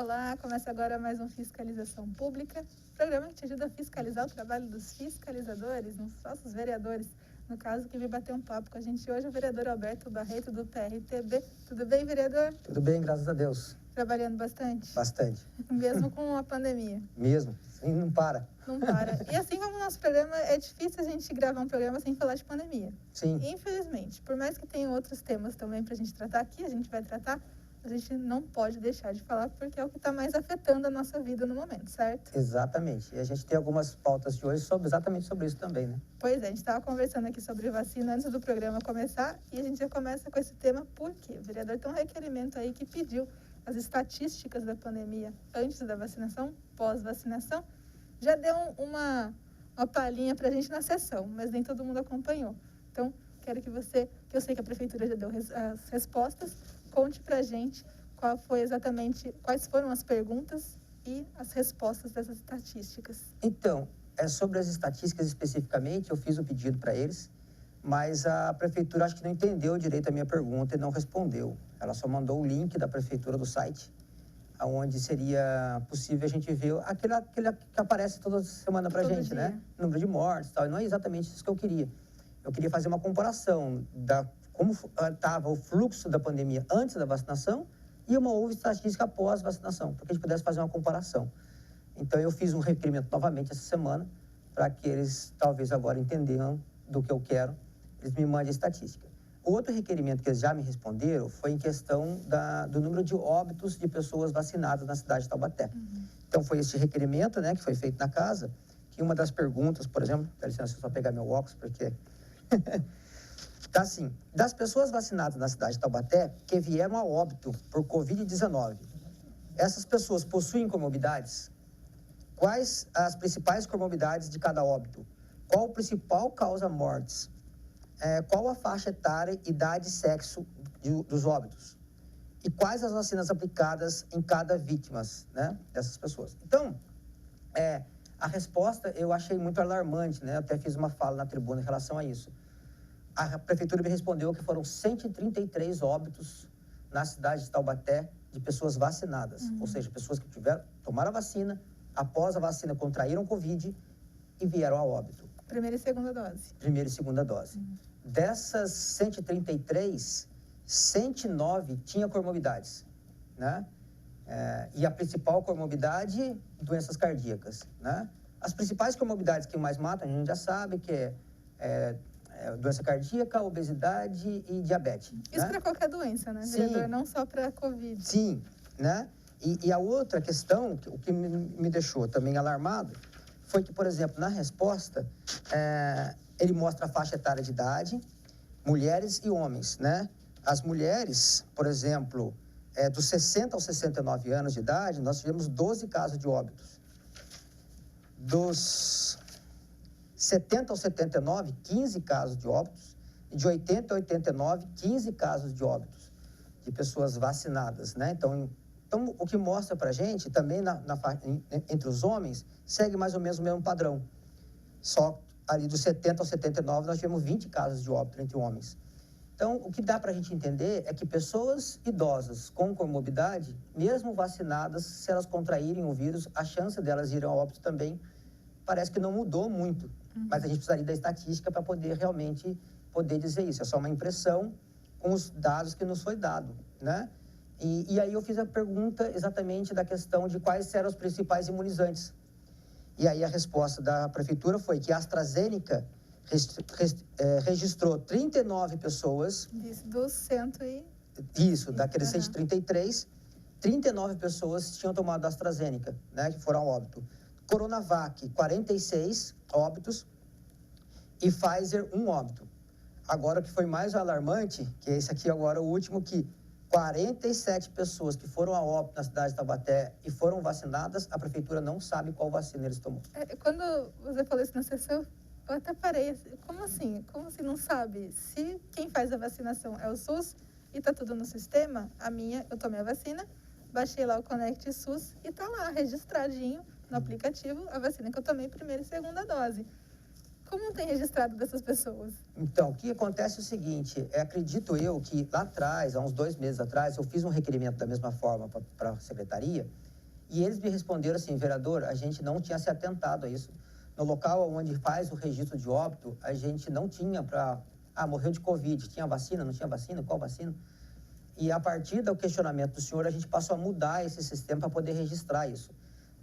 Olá, começa agora mais um Fiscalização Pública, programa que te ajuda a fiscalizar o trabalho dos fiscalizadores, nos nossos vereadores. No caso, que veio bater um papo com a gente hoje, o vereador Alberto Barreto, do PRTB. Tudo bem, vereador? Tudo bem, graças a Deus. Trabalhando bastante? Bastante. Mesmo com a pandemia? Mesmo, sim, não para. Não para. E assim como o nosso programa, é difícil a gente gravar um programa sem falar de pandemia. Sim. Infelizmente, por mais que tenha outros temas também para a gente tratar aqui, a gente vai tratar, a gente não pode deixar de falar porque é o que está mais afetando a nossa vida no momento, certo? Exatamente. E a gente tem algumas pautas de hoje exatamente sobre isso também, né? Pois é, a gente estava conversando aqui sobre vacina antes do programa começar e a gente já começa com esse tema porque o vereador tem um requerimento aí que pediu as estatísticas da pandemia antes da vacinação, pós-vacinação. Já deu uma palhinha para a gente na sessão, mas nem todo mundo acompanhou. Então, quero que você, que eu sei que a prefeitura já deu as respostas, conte para a gente quais foram as perguntas e as respostas dessas estatísticas. Então, sobre as estatísticas especificamente, eu fiz o pedido para eles, mas a prefeitura acho que não entendeu direito a minha pergunta e não respondeu. Ela só mandou o link da prefeitura do site, onde seria possível a gente ver aquele que aparece toda semana para a gente, dia, né? Número de mortes e tal. E não é exatamente isso que eu queria. Eu queria fazer uma comparação como estava o fluxo da pandemia antes da vacinação e uma outra estatística após vacinação, para que a gente pudesse fazer uma comparação. Então, eu fiz um requerimento novamente essa semana, para que eles talvez agora entendam do que eu quero, eles me mandem a estatística. O outro requerimento que eles já me responderam foi em questão do número de óbitos de pessoas vacinadas na cidade de Taubaté. Então, foi esse requerimento, né, que foi feito na casa, que uma das perguntas, por exemplo, dá licença, eu só pegar meu óculos, porque... Tá assim, das pessoas vacinadas na cidade de Taubaté que vieram a óbito por Covid-19, essas pessoas possuem comorbidades? Quais as principais comorbidades de cada óbito? Qual o principal causa mortes? Qual a faixa etária, idade e sexo dos óbitos? E quais as vacinas aplicadas em cada vítima, né, dessas pessoas? Então, a resposta eu achei muito alarmante, né? Eu até fiz uma fala na tribuna em relação a isso. A prefeitura me respondeu que foram 133 óbitos na cidade de Taubaté de pessoas vacinadas. Ou seja, pessoas que tomaram a vacina, após a vacina contraíram Covid e vieram a óbito. Primeira e segunda dose. Primeira e segunda dose. Dessas 133, 109 tinham comorbidades, né? E a principal comorbidade, doenças cardíacas, né? As principais comorbidades que mais matam, a gente já sabe que é doença cardíaca, obesidade e diabetes. Isso, né? para qualquer doença, né, vereador? Não só para Covid. Sim, né? E a outra questão, o que me deixou também alarmado, foi que, por exemplo, na resposta, ele mostra a faixa etária de idade, mulheres e homens, né? As mulheres, por exemplo, dos 60 aos 69 anos de idade, nós tivemos 12 casos de óbitos. Dos 70 aos 79, 15 casos de óbitos. E de 80 a 89, 15 casos de óbitos de pessoas vacinadas, né? Então o que mostra para a gente, também entre os homens, segue mais ou menos o mesmo padrão. Só ali dos 70 aos 79, nós tivemos 20 casos de óbito entre homens. Então, o que dá para a gente entender é que pessoas idosas com comorbidade, mesmo vacinadas, se elas contraírem o vírus, a chance delas irem ao óbito também parece que não mudou muito. Mas a gente precisaria da estatística para poder realmente dizer isso. É só uma impressão com os dados que nos foi dado, né? E aí eu fiz a pergunta exatamente da questão de quais eram os principais imunizantes. E aí a resposta da prefeitura foi que a AstraZeneca registrou 39 pessoas. Isso, dos 100 e... Isso, daqueles 133, 39 pessoas tinham tomado a AstraZeneca, né, que foram a óbito. Coronavac, 46 óbitos, e Pfizer, 1 óbito. Agora, o que foi mais alarmante, que é esse aqui agora, o último, que 47 pessoas que foram a óbito na cidade de Taubaté e foram vacinadas, a prefeitura não sabe qual vacina eles tomam. Quando você falou isso na sessão, eu até parei. Como assim? Como assim não sabe? Se quem faz a vacinação é o SUS e tá tudo no sistema, eu tomei a vacina, baixei lá o Conect SUS e tá lá registradinho no aplicativo a vacina que eu tomei, primeira e segunda dose. Como não tem registrado dessas pessoas? Então, o que acontece é o seguinte, acredito eu que lá atrás, há uns 2 meses atrás, eu fiz um requerimento da mesma forma para a secretaria, E eles me responderam assim, vereador, a gente não tinha se atentado a isso. No local onde faz o registro de óbito, a gente não tinha para... morreu de Covid, tinha vacina, não tinha vacina, qual vacina? E a partir do questionamento do senhor, a gente passou a mudar esse sistema para poder registrar isso.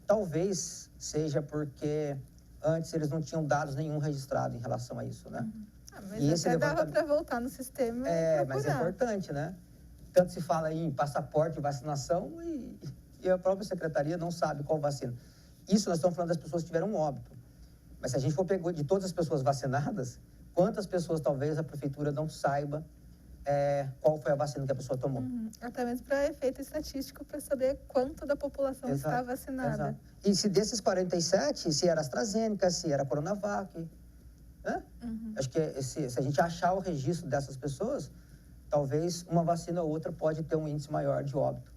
Talvez seja porque antes eles não tinham dados nenhum registrado em relação a isso, né? Mas e esse dava para voltar no sistema e procurar. Mas é importante, né? Tanto se fala em passaporte de vacinação e a própria secretaria não sabe qual vacina. Isso nós estamos falando das pessoas que tiveram um óbito. Mas se a gente for pegar de todas as pessoas vacinadas, quantas pessoas talvez a prefeitura não saiba qual foi a vacina que a pessoa tomou? Até mesmo para efeito estatístico, para saber quanto da população está vacinada. Exato. E se desses 47, se era AstraZeneca, se era Coronavac, né? Acho que se a gente achar o registro dessas pessoas, talvez uma vacina ou outra pode ter um índice maior de óbito.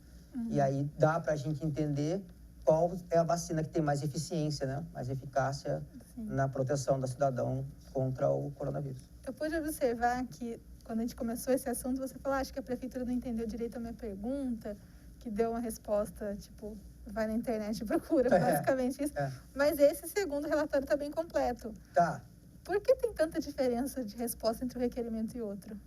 E aí dá para a gente entender qual é a vacina que tem mais eficiência, né? Mais eficácia na proteção do cidadão contra o coronavírus. Eu pude observar que, quando a gente começou esse assunto, você falou, acho que a prefeitura não entendeu direito a minha pergunta, que deu uma resposta, tipo, vai na internet e procura, basicamente isso. Mas esse segundo relatório está bem completo. Tá. Por que tem tanta diferença de resposta entre um requerimento e outro?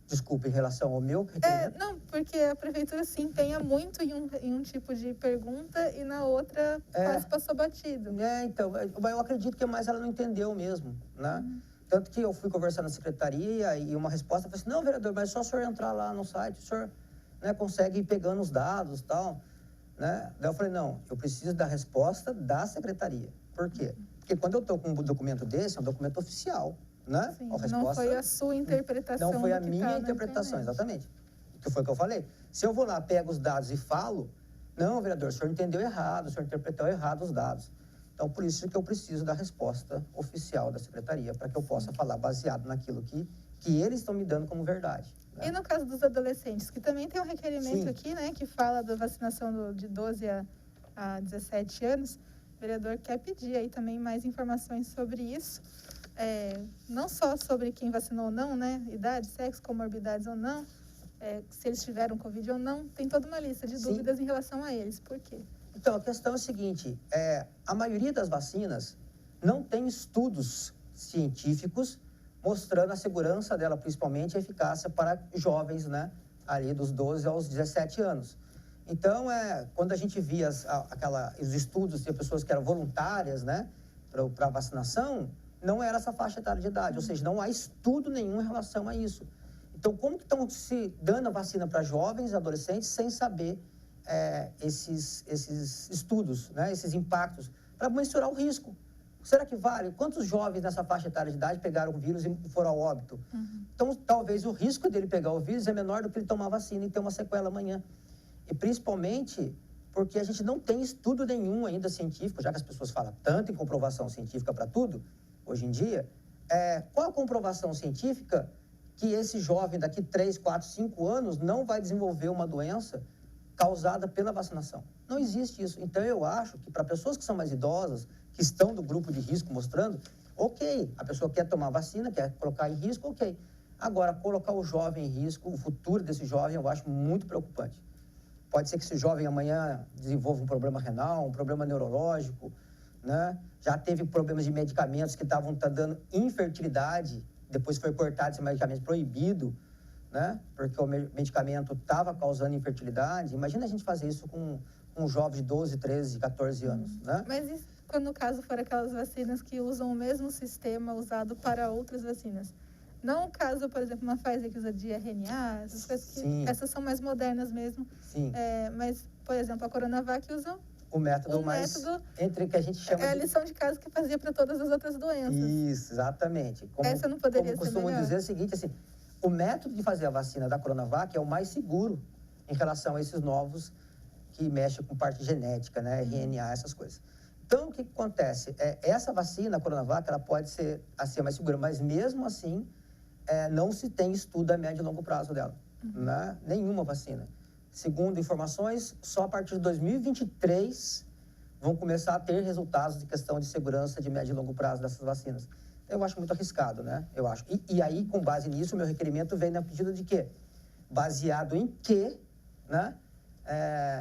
Desculpa, em relação ao meu requerimento? Não, porque a prefeitura se empenha muito em um tipo de pergunta e na outra quase passou batido. Então, eu acredito que mais ela não entendeu mesmo, né? Tanto que eu fui conversar na secretaria e uma resposta foi assim, não, vereador, mas só o senhor entrar lá no site, o senhor consegue ir pegando os dados e tal, né? Daí eu falei, não, eu preciso da resposta da secretaria. Por quê? Porque quando eu estou com um documento desse, é um documento oficial, né? Sim, não foi a sua interpretação. Não foi a minha interpretação, exatamente. Que foi o que eu falei. Se eu vou lá, pego os dados e falo, não, vereador, o senhor entendeu errado, o senhor interpretou errado os dados. Então, por isso que eu preciso da resposta oficial da secretaria, para que eu possa falar baseado naquilo que eles estão me dando como verdade. Né? E no caso dos adolescentes, que também tem um requerimento aqui, né, que fala da vacinação de 12 a 17 anos, o vereador quer pedir aí também mais informações sobre isso. Não só sobre quem vacinou ou não, né, idade, sexo, comorbidades ou não, se eles tiveram Covid ou não, tem toda uma lista de dúvidas em relação a eles. Por quê? Então, a questão é a seguinte, a maioria das vacinas não tem estudos científicos mostrando a segurança dela, principalmente a eficácia para jovens, né, ali dos 12 aos 17 anos. Então, quando a gente via os estudos de pessoas que eram voluntárias, né, para vacinação, não era essa faixa etária de idade, ou seja, não há estudo nenhum em relação a isso. Então, como que estão se dando a vacina para jovens e adolescentes sem saber esses estudos, né, esses impactos, para mensurar o risco? Será que vale? Quantos jovens nessa faixa etária de idade pegaram o vírus e foram ao óbito? Então, talvez o risco dele pegar o vírus é menor do que ele tomar vacina e ter uma sequela amanhã. E principalmente porque a gente não tem estudo nenhum ainda científico, já que as pessoas falam tanto em comprovação científica para tudo, hoje em dia, qual a comprovação científica que esse jovem daqui 3, 4, 5 anos não vai desenvolver uma doença causada pela vacinação? Não existe isso. Então, eu acho que para pessoas que são mais idosas, que estão do grupo de risco mostrando, ok, a pessoa quer tomar vacina, quer colocar em risco, ok. Agora, colocar o jovem em risco, o futuro desse jovem, eu acho muito preocupante. Pode ser que esse jovem amanhã desenvolva um problema renal, um problema neurológico, né? Já teve problemas de medicamentos que estavam dando infertilidade, depois foi cortado esse medicamento proibido, né? Porque o medicamento estava causando infertilidade. Imagina a gente fazer isso com um jovem de 12, 13, 14 anos, né? Mas isso, quando no caso for aquelas vacinas que usam o mesmo sistema usado para outras vacinas? Não o caso, por exemplo, uma Pfizer que usa de RNA, essas coisas que... Essas são mais modernas mesmo. Sim. Mas, por exemplo, a Coronavac usa o método entre que a gente chama a lição de casa que fazia para todas as outras doenças. Isso, exatamente. Essa não poderia ser costumam melhor. Dizer o seguinte, assim, o método de fazer a vacina da Coronavac é o mais seguro em relação a esses novos que mexem com parte genética, né, RNA, essas coisas. Então, o que acontece? Essa vacina, a Coronavac, ela pode ser assim, mais segura, mas mesmo assim, não se tem estudo a médio e longo prazo dela, né? Nenhuma vacina. Segundo informações, só a partir de 2023 vão começar a ter resultados de questão de segurança de médio e longo prazo dessas vacinas. Eu acho muito arriscado, né? Eu acho. E aí, com base nisso, o meu requerimento vem na pedida de quê? Baseado em que, né?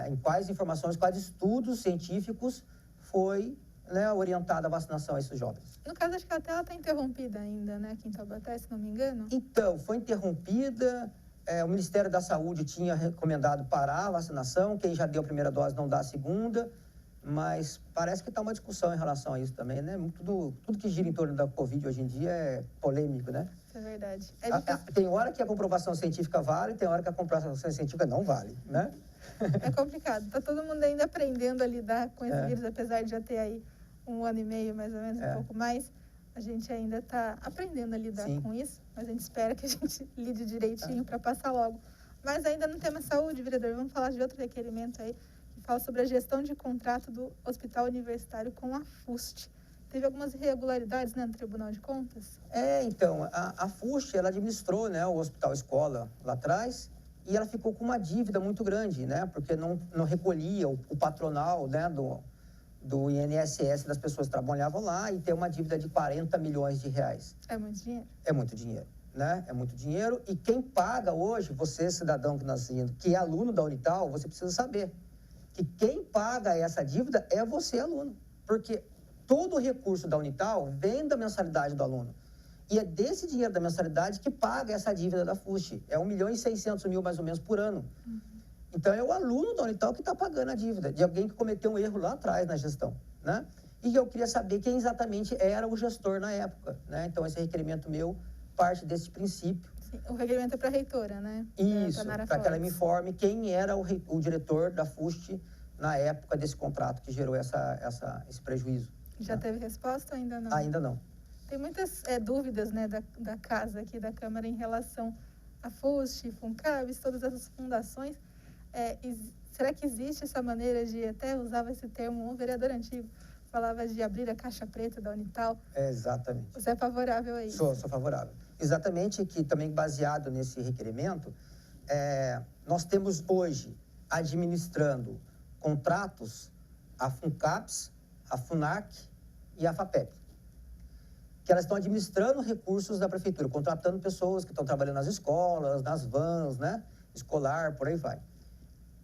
em quais informações, quais estudos científicos foi, né, orientada a vacinação a esses jovens. No caso, acho que até ela está interrompida ainda, né, aqui em Taubaté, se não me engano. Então, foi interrompida, o Ministério da Saúde tinha recomendado parar a vacinação, quem já deu a primeira dose não dá a segunda, mas parece que está uma discussão em relação a isso também, né? Tudo que gira em torno da Covid hoje em dia é polêmico, né? Isso é verdade. Tem hora que a comprovação científica vale, tem hora que a comprovação científica não vale, né? É complicado. Está todo mundo ainda aprendendo a lidar com esse vírus, apesar de já ter aí 1 ano e meio, mais ou menos, um pouco mais. A gente ainda está aprendendo a lidar com isso, mas a gente espera que a gente lide direitinho para passar logo. Mas ainda no tema saúde, vereador, vamos falar de outro requerimento aí, que fala sobre a gestão de contrato do Hospital Universitário com a FUST. Teve algumas irregularidades, né, no Tribunal de Contas? Então, a FUST, ela administrou, né, o Hospital Escola lá atrás, e ela ficou com uma dívida muito grande, né, porque não recolhia o patronal, né, do INSS das pessoas que trabalhavam lá, e tem uma dívida de 40 milhões de reais. É muito dinheiro? É muito dinheiro, né? É muito dinheiro, e quem paga hoje, você, cidadão que nós vimos, que é aluno da Unital, você precisa saber que quem paga essa dívida é você, aluno, porque todo o recurso da Unital vem da mensalidade do aluno. E é desse dinheiro da mensalidade que paga essa dívida da FUST. É 1.600.000, mais ou menos, por ano. Então, é o aluno da Unital que está pagando a dívida, de alguém que cometeu um erro lá atrás na gestão, né? E eu queria saber quem exatamente era o gestor na época, né? Então, esse requerimento meu parte desse princípio. Sim, o requerimento é para a reitora, né? Isso, para que ela me informe quem era o diretor da FUST na época desse contrato que gerou esse prejuízo. Já teve resposta ou ainda não? Ainda não. Tem muitas dúvidas, né, da casa aqui, da Câmara, em relação à FUST, FUNCABs, todas essas fundações. Será que existe essa maneira de, até usava esse termo, um vereador antigo falava de abrir a caixa preta da Unital? Exatamente. Você é favorável a isso? Sou favorável. Exatamente, que também baseado nesse requerimento, nós temos hoje administrando contratos a FUNCAPS, a FUNAC e a FAPEP, que elas estão administrando recursos da prefeitura, contratando pessoas que estão trabalhando nas escolas, nas vans, né, escolar, por aí vai.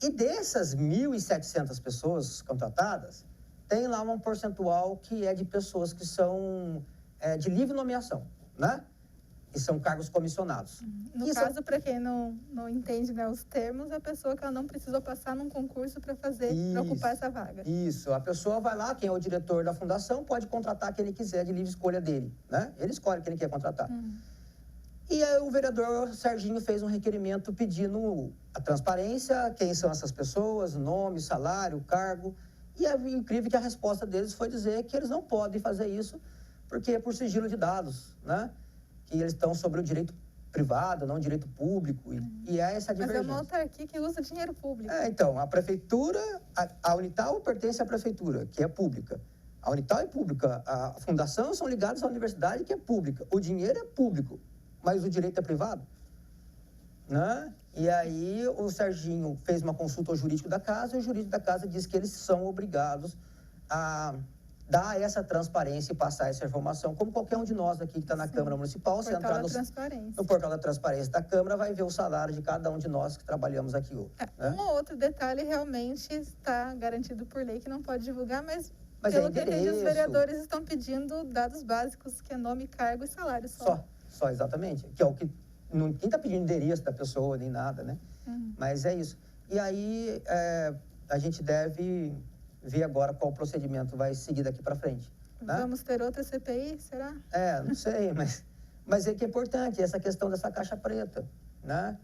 E dessas 1.700 pessoas contratadas, tem lá um percentual que é de pessoas que são de livre nomeação, né? Que são cargos comissionados. No caso, para quem não entende, né, os termos, a pessoa que ela não precisou passar num concurso para ocupar essa vaga. Isso, a pessoa vai lá, quem é o diretor da fundação, pode contratar quem ele quiser de livre escolha dele, né? Ele escolhe quem ele quer contratar. E aí o vereador Serginho fez um requerimento pedindo a transparência, quem são essas pessoas, nome, salário, cargo. E é incrível que a resposta deles foi dizer que eles não podem fazer isso porque é por sigilo de dados, né? Que eles estão sobre o direito privado, não o direito público. E é essa divergência. Mas é uma autarquia que usa dinheiro público. Então, a prefeitura, a Unital pertence à prefeitura, que é pública. A Unital é pública, a fundação são ligados à universidade, que é pública. O dinheiro é público, mas o direito é privado, né? E aí o Serginho fez uma consulta ao jurídico da casa, e o jurídico da casa disse que eles são obrigados a dar essa transparência e passar essa informação, como qualquer um de nós aqui que está na Câmara Municipal. Você entrar no portal da transparência da Câmara, vai ver o salário de cada um de nós que trabalhamos aqui hoje. Né? Um ou outro detalhe realmente está garantido por lei que não pode divulgar, mas pelo que eu entendi, os vereadores estão pedindo dados básicos, que é nome, cargo e salário só exatamente. Que é o que ninguém está pedindo endereço da pessoa, nem nada, né? Mas é isso. E aí a gente deve ver agora qual procedimento vai seguir daqui para frente. Né? Vamos ter outra CPI, será? Não sei, mas é que é importante essa questão dessa caixa preta, né?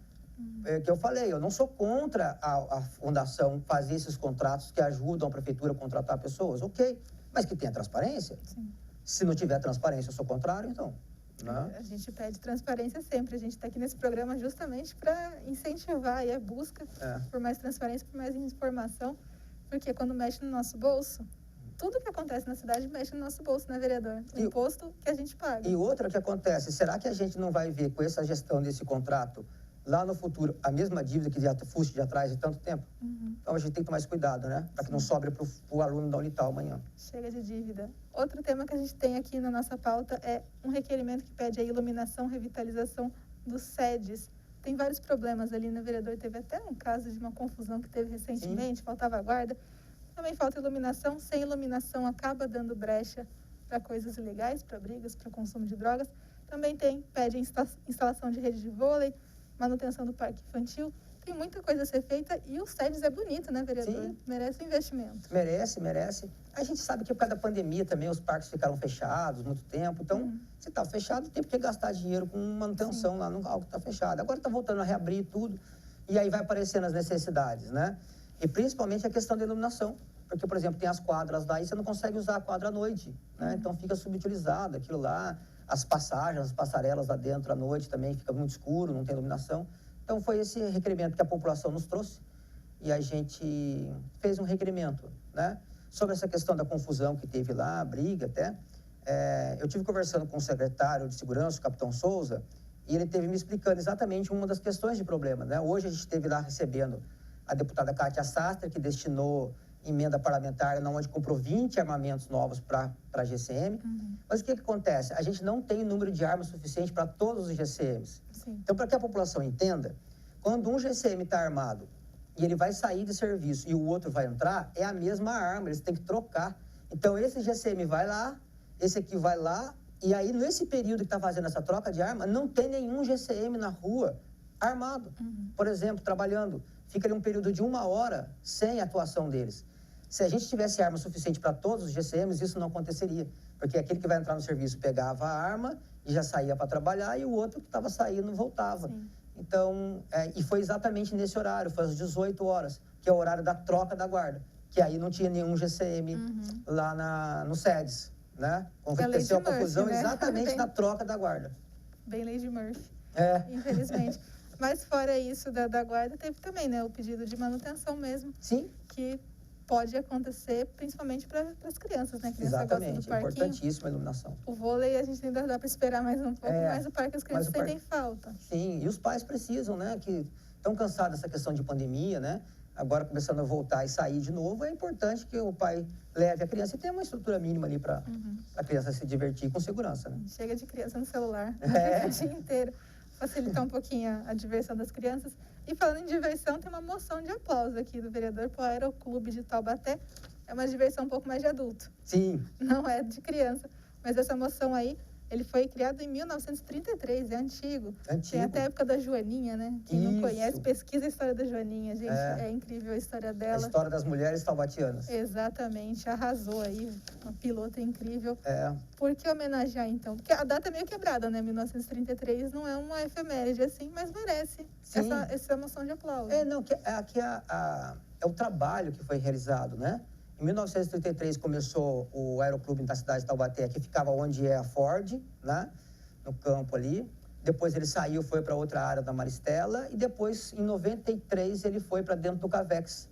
Que eu falei, eu não sou contra a fundação fazer esses contratos que ajudam a prefeitura a contratar pessoas, ok, mas que tenha transparência. Sim. Se não tiver transparência, eu sou contrário, então. Né? A gente pede transparência sempre. A gente está aqui nesse programa justamente para incentivar aí a busca por mais transparência, por mais informação, porque quando mexe no nosso bolso, tudo que acontece na cidade mexe no nosso bolso, né, vereador? O imposto que a gente paga. E outra que acontece, será que a gente não vai ver com essa gestão desse contrato, lá no futuro, a mesma dívida que já FUST de atrás de tanto tempo? Então a gente tem que tomar esse cuidado, né? Para que não sobre para o aluno da Unital amanhã. Chega de dívida. Outro tema que a gente tem aqui na nossa pauta é um requerimento que pede a iluminação, revitalização dos SEDs tem vários problemas ali, né, vereador? Teve até um caso de uma confusão que teve recentemente, faltava guarda. Também falta iluminação. Sem iluminação acaba dando brecha para coisas ilegais, para brigas, para consumo de drogas. Também pede instalação de rede de vôlei, manutenção do parque infantil. Tem muita coisa a ser feita e o SEDES é bonito, né, vereador? Sim. Merece investimento. Merece. A gente sabe que por causa da pandemia também os parques ficaram fechados muito tempo. Então, se está fechado, tem que gastar dinheiro com manutenção lá no algo que está fechado. Agora está voltando a reabrir tudo e aí vai aparecendo as necessidades, né? E principalmente a questão da iluminação. Porque, por exemplo, tem as quadras lá e você não consegue usar a quadra à noite, né? Então fica subutilizado aquilo lá. As passagens, as passarelas lá dentro à noite também fica muito escuro, não tem iluminação. Então foi esse requerimento que a população nos trouxe e a gente fez um requerimento, né? Sobre essa questão da confusão que teve lá, a briga até. Eu tive conversando com o secretário de Segurança, o capitão Souza, e ele teve me explicando exatamente uma das questões de problema, né? Hoje a gente esteve lá recebendo a deputada Kátia Sastre, que destinou emenda parlamentar, onde comprou 20 armamentos novos para a GCM. Mas o que acontece? A gente não tem número de armas suficiente para todos os GCMs. Sim. Então, para que a população entenda, quando um GCM está armado e ele vai sair de serviço e o outro vai entrar, é a mesma arma, eles têm que trocar. Então, esse GCM vai lá, esse aqui vai lá, e aí, nesse período que está fazendo essa troca de arma, não tem nenhum GCM na rua armado, por exemplo, trabalhando. Fica ali um período de 1 hora sem atuação deles. Se a gente tivesse arma suficiente para todos os GCMs, isso não aconteceria. Porque aquele que vai entrar no serviço pegava a arma e já saía para trabalhar, e o outro que estava saindo voltava. Sim. Então, e foi exatamente nesse horário, foi às 18 horas, que é o horário da troca da guarda. Que aí não tinha nenhum GCM lá no SEDES, né? Aconteceu a confusão exatamente na troca da guarda. Bem Lei de Murphy. Infelizmente. Mas fora isso da guarda, teve também, né, o pedido de manutenção mesmo. Sim. Que pode acontecer, principalmente para as crianças, né? Exatamente, é importantíssima a iluminação. O vôlei a gente ainda dá para esperar mais um pouco, mas o parque as crianças sentem falta. Sim, e os pais precisam, né? Que estão cansados dessa questão de pandemia, né? Agora começando a voltar e sair de novo, é importante que o pai leve a criança e tenha uma estrutura mínima ali para a criança se divertir com segurança, né? Chega de criança no celular o dia inteiro. Facilitar um pouquinho a diversão das crianças. E falando em diversão, tem uma moção de aplauso aqui do vereador para o Aeroclube de Taubaté. É uma diversão um pouco mais de adulto. Sim. Não é de criança. Mas essa moção aí, ele foi criado em 1933, é antigo. Tem até a época da Joaninha, né? Quem não conhece, pesquisa a história da Joaninha, gente. É incrível a história dela. A história das mulheres taubatianas. Exatamente, arrasou aí. Uma pilota incrível. É. Por que homenagear, então? Porque a data é meio quebrada, né? 1933 não é uma efeméride assim, mas merece essa moção de aplauso. É o trabalho que foi realizado, né? Em 1933 começou o Aeroclube da cidade de Taubaté, que ficava onde é a Ford, né? No campo ali. Depois ele saiu, foi para outra área da Maristela. E depois, em 93, ele foi para dentro do CAVEX,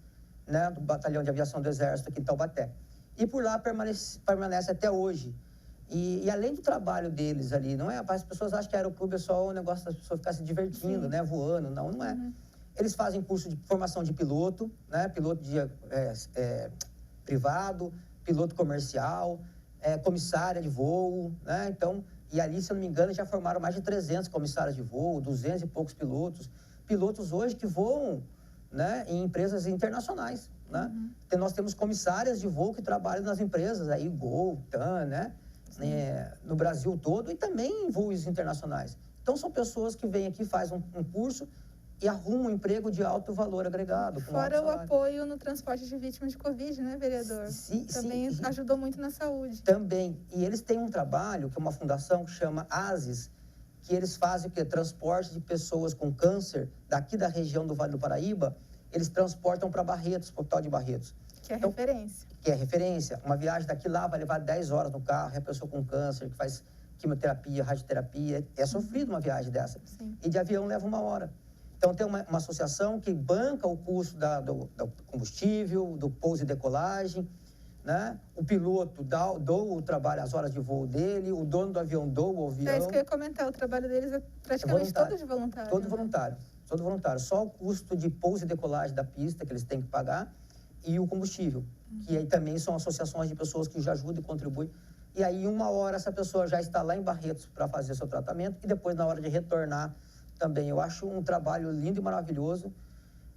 né? Do Batalhão de Aviação do Exército aqui em Taubaté. E por lá permanece até hoje. E além do trabalho deles ali, não é? As pessoas acham que aeroclube é só um negócio das pessoas ficarem se divertindo, né? Voando. Não é. Eles fazem curso de formação de piloto, né? Piloto de privado, piloto comercial, comissária de voo, né? Então, e ali, se eu não me engano, já formaram mais de 300 comissários de voo, 200 e poucos pilotos. Pilotos hoje que voam, né, em empresas internacionais, né? Nós temos comissárias de voo que trabalham nas empresas, aí Gol, TAM, né? No Brasil todo e também em voos internacionais. Então, são pessoas que vêm aqui, fazem um curso e arrumam um emprego de alto valor agregado. Fora o apoio no transporte de vítimas de Covid, né, vereador? Também ajudou muito na saúde. Também. E eles têm um trabalho, que é uma fundação que chama ASIS, que eles fazem transporte de pessoas com câncer daqui da região do Vale do Paraíba, eles transportam para Barretos, para o Hospital de Barretos. Que é referência. Que é referência. Uma viagem daqui lá vai levar 10 horas no carro, é a pessoa com câncer, que faz quimioterapia, radioterapia. É sofrido uma viagem dessa. Sim. E de avião leva 1 hora. Então, tem uma associação que banca o custo do combustível, do pouso e decolagem, né? O piloto doa o trabalho, as horas de voo dele, o dono do avião doa o avião. É isso que eu ia comentar, o trabalho deles é praticamente todo de voluntário. Todo voluntário, todo voluntário. Só o custo de pouso e decolagem da pista que eles têm que pagar e o combustível, que aí também são associações de pessoas que já ajudam e contribuem. E aí, 1 hora, essa pessoa já está lá em Barretos para fazer seu tratamento e depois, na hora de retornar também. Eu acho um trabalho lindo e maravilhoso,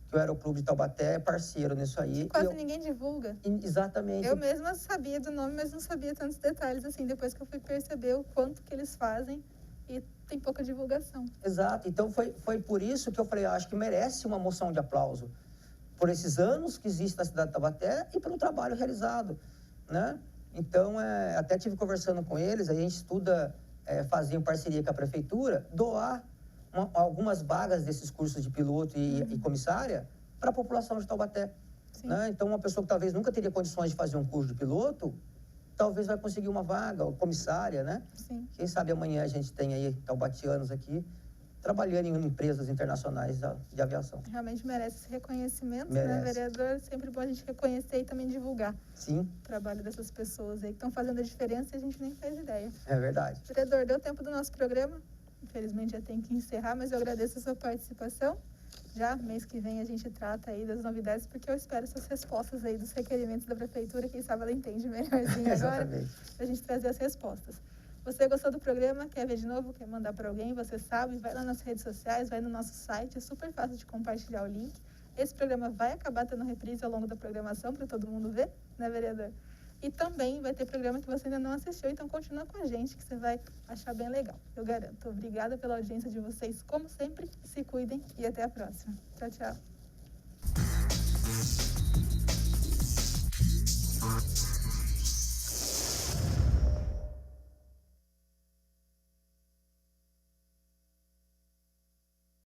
que o Aeroclube de Taubaté é parceiro nisso aí. Quase ninguém divulga. Exatamente. Eu mesma sabia do nome, mas não sabia tantos detalhes, assim, depois que eu fui perceber o quanto que eles fazem e tem pouca divulgação. Exato. Então, foi por isso que eu falei, acho que merece uma moção de aplauso por esses anos que existe na cidade de Taubaté e pelo trabalho realizado, né? Então, até tive conversando com eles, a gente estuda, fazer em parceria com a prefeitura, doar algumas vagas desses cursos de piloto e comissária para a população de Taubaté. Né? Então, uma pessoa que talvez nunca teria condições de fazer um curso de piloto, talvez vai conseguir uma vaga, ou comissária, né? Sim. Quem sabe amanhã a gente tem aí taubatianos aqui, trabalhando em empresas internacionais de aviação. Realmente merece esse reconhecimento, merece. Né, vereador? Sempre bom a gente reconhecer e também divulgar. Sim. O trabalho dessas pessoas aí que estão fazendo a diferença e a gente nem faz ideia. É verdade. Vereador, deu tempo do nosso programa. Infelizmente já tem que encerrar, mas eu agradeço a sua participação. Já mês que vem a gente trata aí das novidades, porque eu espero essas respostas aí dos requerimentos da prefeitura. Quem sabe ela entende melhorzinho agora, para a gente trazer as respostas. Você gostou do programa? Quer ver de novo? Quer mandar para alguém? Você sabe, vai lá nas redes sociais, vai no nosso site, é super fácil de compartilhar o link. Esse programa vai acabar tendo reprise ao longo da programação para todo mundo ver, né, vereador? E também vai ter programa que você ainda não assistiu, então continua com a gente que você vai achar bem legal, eu garanto. Obrigada pela audiência de vocês, como sempre, se cuidem e até a próxima. Tchau, tchau.